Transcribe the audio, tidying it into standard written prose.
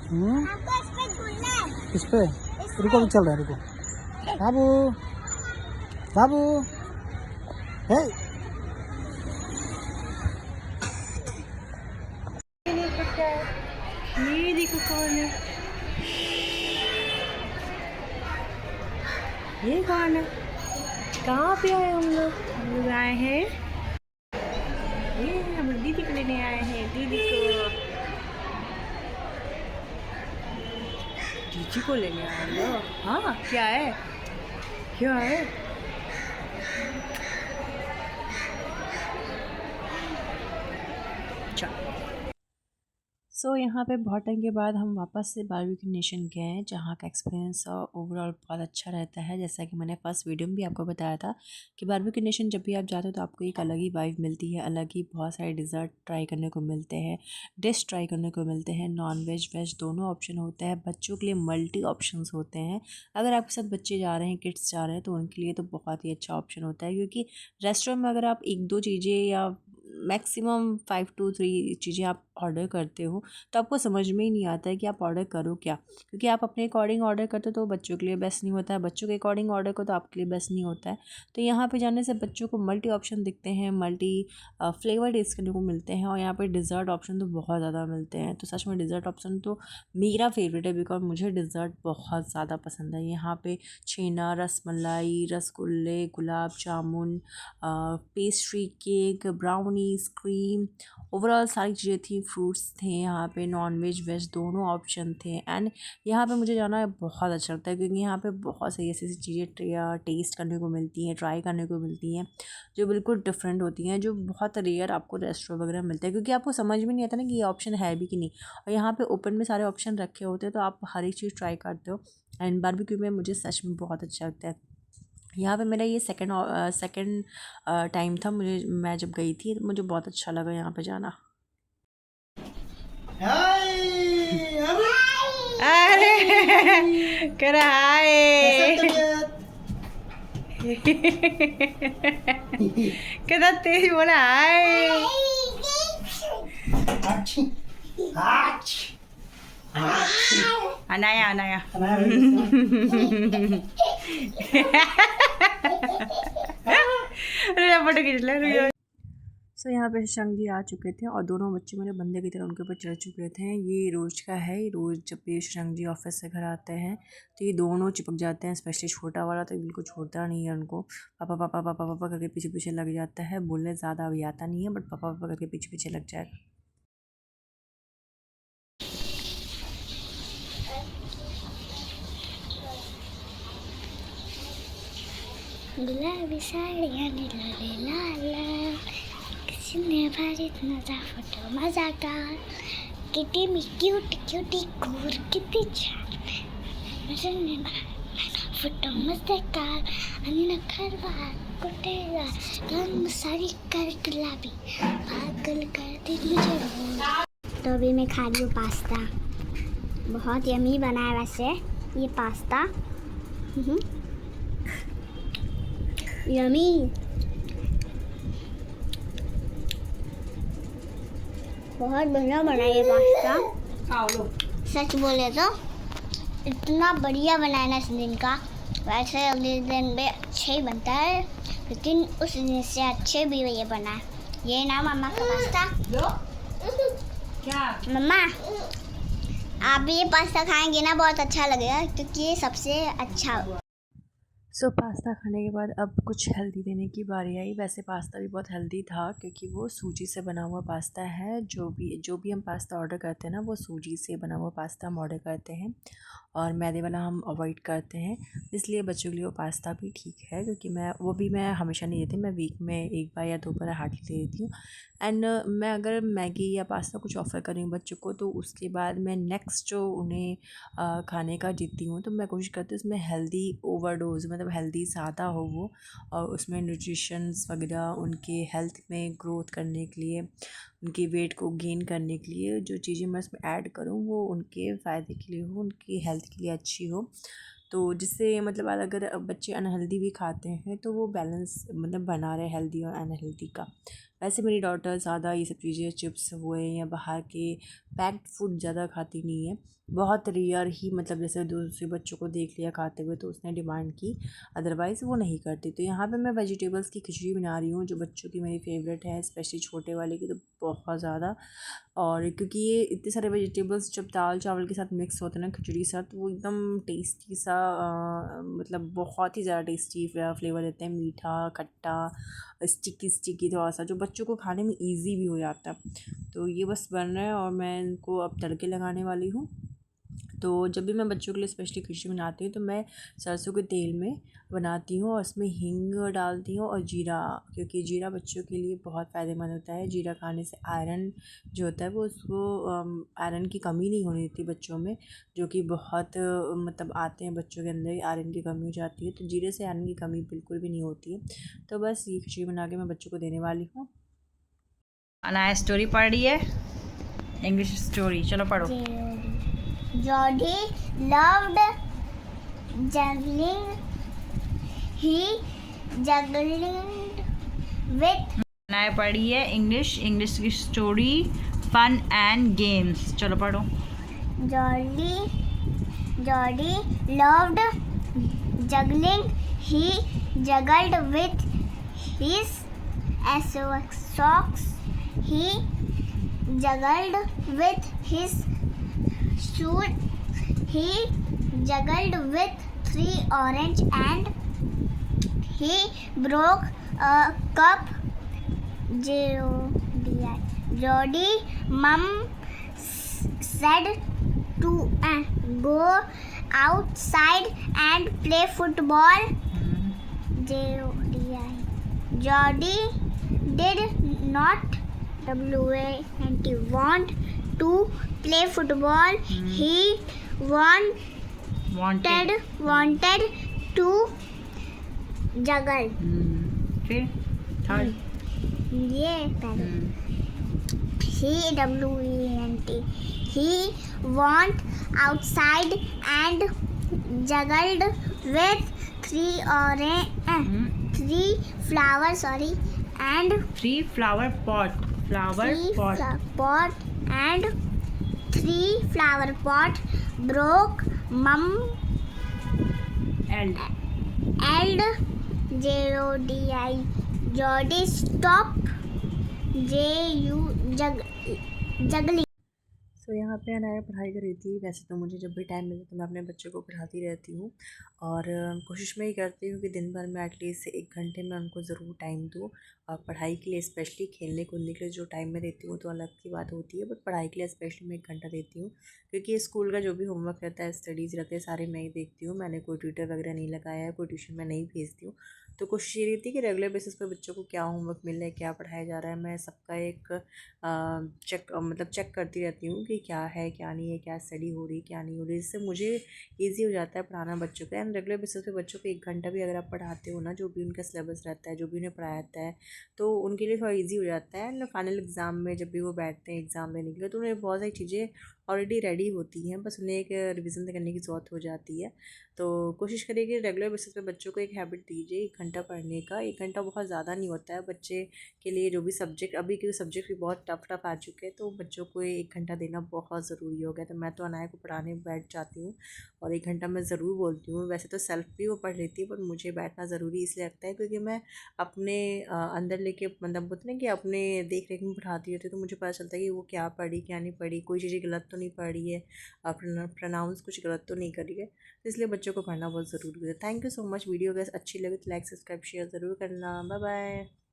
हमको इस पे झूलना है। इस पे रुको, भी चल रहा है, रुको। बाबू, बाबू, हे ये देखो कौन है, ये कौन है, कहाँ पे आए हम लोग आए हैं, ये हम दीदी को लेने आए हैं, दीदी को लेने आए हैं। हाँ क्या है, क्या है, सो यहाँ पे बहुत टाइम के बाद हम वापस से बारबेक्यू नेशन गए हैं, जहाँ का एक्सपीरियंस ओवरऑल बहुत अच्छा रहता है। जैसा कि मैंने फर्स्ट वीडियो में भी आपको बताया था कि बारबेक्यू नेशन जब भी आप जाते हो तो आपको एक अलग ही वाइब मिलती है, अलग ही बहुत सारे डिज़र्ट ट्राई करने को मिलते हैं, डिश ट्राई करने को मिलते हैं, नॉन वेज वेज दोनों ऑप्शन होते हैं। बच्चों के लिए मल्टी ऑप्शंस होते हैं। अगर आपके साथ बच्चे जा रहे हैं, किड्स जा रहे हैं, तो उनके लिए तो बहुत ही अच्छा ऑप्शन होता है, क्योंकि रेस्टोरेंट में अगर आप 1-2 चीज़ें या मैक्सिमम 5 to 3 चीज़ें आप ऑर्डर करते हो तो आपको समझ में ही नहीं आता है कि आप ऑर्डर करो क्या, क्योंकि आप अपने अकॉर्डिंग ऑर्डर करते हो तो बच्चों के लिए बेस्ट नहीं होता है, बच्चों के अकॉर्डिंग ऑर्डर करो तो आपके लिए बेस्ट नहीं होता है। तो यहाँ पे जाने से बच्चों को मल्टी ऑप्शन दिखते हैं, मल्टी फ्लेवर टेस्ट करने को मिलते हैं, और यहाँ पे डिज़र्ट ऑप्शन तो बहुत ज़्यादा मिलते हैं। तो सच में डिज़र्ट ऑप्शन तो मेरा फेवरेट है, बिकॉज मुझे डिज़र्ट बहुत ज़्यादा पसंद है। यहाँ पे छेना, रसमलाई, रसगुल्ले, gulab jamun, pastry, cake, brownies, cream, overall सारी चीज़ें थी, फ्रूट्स थे यहाँ पे, नॉन वेज वेज दोनों ऑप्शन थे। एंड यहाँ पे मुझे जाना बहुत अच्छा लगता है, क्योंकि यहाँ पे बहुत सारी ऐसी ऐसी चीज़ें टेस्ट करने को मिलती हैं, ट्राई करने को मिलती हैं, जो बिल्कुल डिफरेंट होती हैं, जो बहुत रेयर आपको रेस्टोरेंट वगैरह मिलता है, क्योंकि आपको समझ में नहीं आता ना कि ये ऑप्शन है भी कि नहीं। और यहाँ पे ओपन में सारे ऑप्शन रखे होते हैं, तो आप हर एक चीज़ ट्राई करते हो। एंड बारबेक्यू में मुझे सच में बहुत अच्छा लगता है। यहाँ पे मेरा ये सेकंड टाइम था, मैं जब गई थी तो मुझे बहुत अच्छा लगा यहाँ पे जाना। अरे कर हाय कितना तेज बोला हाय। अनाया अनाया फोटो खींच ले। सो यहाँ पे शशांक जी आ चुके थे और दोनों बच्चे मेरे बंदे की तरह उनके ऊपर चढ़ चुके थे। ये रोज़ का है, रोज़ जब भी शशांक जी ऑफिस से घर आते हैं तो ये दोनों चिपक जाते हैं, स्पेशली छोटा वाला तो बिल्कुल छोड़ता नहीं है उनको। पापा पापा पापा पापा करके पीछे पीछे लग जाता है। बोलने ज़्यादा अभी आता नहीं है, बट पापा पापा करके पीछे पीछे लग जाएगा। गुलाबी साड़ियाँ नीला लाला, किसने भारी मजा फोटो मजा का, किटी में क्यूट क्यूटी घूर किती छान, फोटो मजा का, अन्ना खरवा कुटेगा, रंग सारी कर गुलाबी, पागल कर दी मुझे। तो अभी मैं खा रही हूँ पास्ता, बहुत यमी बना है वैसे ये पास्ता, यमी, बहुत बढ़िया बना ये पास्ता। सच बोले तो इतना बढ़िया बना है ना इस दिन का, वैसे अगले दिन भी अच्छे ही बनता है, लेकिन उस दिन से अच्छे भी ये बना है। ये ना मम्मा का पास्ता। क्या मम्मा, आप भी ये पास्ता खाएंगे ना बहुत अच्छा लगेगा, क्योंकि ये सबसे अच्छा। सो पास्ता खाने के बाद अब कुछ हेल्दी देने की बारी आई। वैसे पास्ता भी बहुत हेल्दी था, क्योंकि वो सूजी से बना हुआ पास्ता है। जो भी हम पास्ता ऑर्डर करते हैं ना, वो सूजी से बना हुआ पास्ता हम ऑर्डर करते हैं, और मैदे वाला हम अवॉइड करते हैं। इसलिए बच्चों के लिए वो पास्ता भी ठीक है, क्योंकि मैं हमेशा नहीं देती, मैं वीक में 1 बार या 2 बार हार्डली दे देती हूँ। एंड मैं अगर मैगी या पास्ता कुछ ऑफ़र कर रही हूँ बच्चों को, तो उसके बाद मैं नेक्स्ट जो उन्हें खाने का देती हूँ, तो मैं कोशिश करती हूँ उसमें हेल्दी ओवरडोज, मतलब हेल्दी ज़्यादा हो वो, और उसमें न्यूट्रिशंस वगैरह उनके हेल्थ में ग्रोथ करने के लिए, उनके वेट को गेन करने के लिए जो चीज़ें मैं उसमें ऐड करूँ वो उनके फ़ायदे के लिए हो, उनकी हेल्थ के लिए अच्छी हो। तो जिससे मतलब अगर बच्चे अनहेल्दी भी खाते हैं तो वो बैलेंस मतलब बना रहे हेल्दी और अनहेल्दी का। वैसे मेरी डॉटर ज़्यादा ये सब चीज़ें चिप्स हुए या बाहर के पैक्ड फूड ज़्यादा खाती नहीं है। बहुत रेयर ही, मतलब जैसे दूसरे बच्चों को देख लिया खाते हुए तो उसने डिमांड की, अदरवाइज़ वो नहीं करती। तो यहाँ पे मैं वेजिटेबल्स की खिचड़ी बना रही हूँ जो बच्चों की मेरी फेवरेट है, स्पेशली छोटे वाले की तो बहुत ज़्यादा। और क्योंकि ये इतने सारे वेजिटेबल्स जब दाल चावल के साथ मिक्स होते हैं ना खिचड़ी के साथ, तो वो एकदम टेस्टी सा मतलब बहुत ही ज़्यादा टेस्टी फ्लेवर देते हैं, मीठा खट्टा स्टिकी स्टिकी थोड़ा सा, जो बच्चों को खाने में इजी भी हो जाता है। तो ये बस बन रहा है और मैं इनको अब तड़के लगाने वाली हूँ। तो जब भी मैं बच्चों के लिए स्पेशली खिचड़ी बनाती हूँ तो मैं सरसों के तेल में बनाती हूँ और उसमें हींग डालती हूँ और जीरा, क्योंकि जीरा बच्चों के लिए बहुत फ़ायदेमंद होता है। जीरा खाने से आयरन जो होता है वो उसको आयरन की कमी नहीं होने देती बच्चों में, जो कि बहुत मतलब आते हैं बच्चों के अंदर आयरन की कमी हो जाती है। तो जीरे से आयरन की कमी बिल्कुल भी नहीं होती है। तो बस ये खिचड़ी बना के मैं बच्चों को देने वाली हूँ। अनाया स्टोरी पढ़ रही है, इंग्लिश स्टोरी, चलो पढ़ो। Jody loved juggling. He juggled with Anaya पढ़ रही है इंग्लिश की स्टोरी फन एंड गेम्स, चलो पढ़ो। Jody loved juggling. He juggled with his socks. He juggled with his shoes. He juggled with 3 orange and he broke a cup. Jody mum said to go outside and play football. Jody did not want to play football. He wanted to juggle. फिर third. ये पहले he went outside and juggled with 3 flowers and 3 flower pot and 3 flower pot broke mum and Jody stop juggling. तो यहाँ पे अनाया पढ़ाई कर रही थी। वैसे तो मुझे जब भी टाइम मिलता तो मैं अपने बच्चों को पढ़ाती रहती हूँ और कोशिश मैं ये करती हूँ कि दिन भर में एटलीस्ट 1 घंटे में उनको ज़रूर टाइम दूँ। और पढ़ाई के लिए स्पेशली, खेलने कूदने के लिए जो टाइम मैं देती हूँ तो अलग की बात होती है, बट पढ़ाई के लिए स्पेशली मैं 1 घंटा देती हूँ, क्योंकि स्कूल का जो भी होमवर्क रहता है, स्टडीज़ रहते हैं, सारे मैं ही देखती हूँ। मैंने कोई ट्यूटर वगैरह नहीं लगाया है, कोई ट्यूशन मैं नहीं भेजती हूँ। तो कोशिश ये रहती है कि रेगुलर बेसिस पर बच्चों को क्या होमवर्क मिल रहा है, क्या पढ़ाया जा रहा है, मैं सबका एक चेक करती रहती हूँ कि क्या है क्या नहीं है, क्या स्टडी हो रही क्या नहीं हो रही। इससे मुझे ईज़ी हो जाता है पढ़ाना बच्चों को। एंड रेगुलर बेसिस पे बच्चों को 1 घंटा भी अगर आप पढ़ाते हो ना, जो भी उनका सिलेबस रहता है, जो भी उन्हें पढ़ाया जाता है, तो उनके लिए थोड़ा ईजी हो जाता है। एंड फाइनल एग्ज़ाम में जब भी वो बैठते हैं एग्ज़ाम देने के लिए, तो उन्हें बहुत सारी चीज़ें ऑलरेडी रेडी होती हैं, बस उन्हें एक रिविज़न करने की ज़रूरत हो जाती है। तो कोशिश करिए कि रेगुलर बेसिस पे बच्चों को एक हैबिट दीजिए 1 घंटा पढ़ने का। 1 घंटा बहुत ज़्यादा नहीं होता है बच्चे के लिए। जो भी सब्जेक्ट, अभी के सब्जेक्ट भी बहुत टफ आ चुके हैं, तो बच्चों को 1 घंटा देना बहुत ज़रूरी हो गया। तो मैं तो अनाया को पढ़ाने बैठ जाती हूँ और 1 घंटा मैं ज़रूर बोलती हूँ। वैसे तो सेल्फ भी वो पढ़ लेती है, पर मुझे बैठना ज़रूरी इसलिए लगता है क्योंकि मैं अपने अंदर लेके, मतलब बोलते ना कि अपने देख रेख में पढ़ाती रहती हूँ, तो मुझे पता चलता है कि वो क्या पढ़ी क्या नहीं पढ़ी, कोई चीज़ें गलत तो नहीं पढ़ी है, प्रोनाउंस कुछ गलत तो नहीं करी है। तो इसलिए बच्चों को पढ़ना बहुत ज़रूरी है। Thank you so much. Video अगर अच्छी लगे तो लाइक सब्सक्राइब शेयर ज़रूर करना। Bye bye.